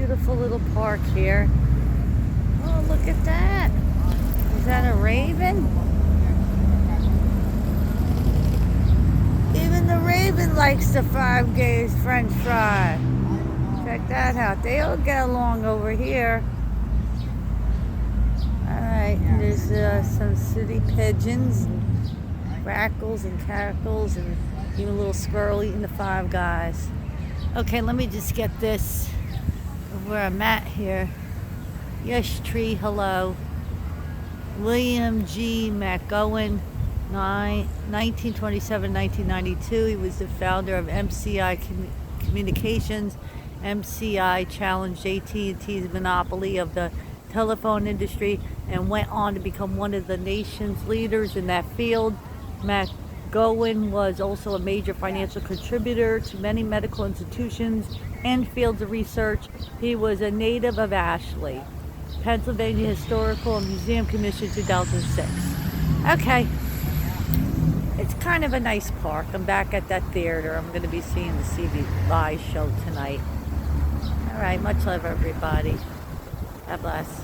beautiful little park here. Oh, look at that. Is that a raven? Even the raven likes the Five Guys French fry. Check that out. They all get along over here. Alright, there's some city pigeons, grackles and cackles, and even a little squirrel eating the Five Guys. Okay, let me just get this where I'm at here. Yes, tree, hello. William G. McGowan, 1927-1992. He was the founder of MCI Communications. MCI challenged AT&T's monopoly of the telephone industry and went on to become one of the nation's leaders in that field. McGowan was also a major financial contributor to many medical institutions and fields of research. He was a native of Ashley, Pennsylvania Historical and Museum Commission, 2006. Okay, it's kind of a nice park. I'm back at that theater. I'm going to be seeing the CBI show tonight. All right, much love, everybody. God bless.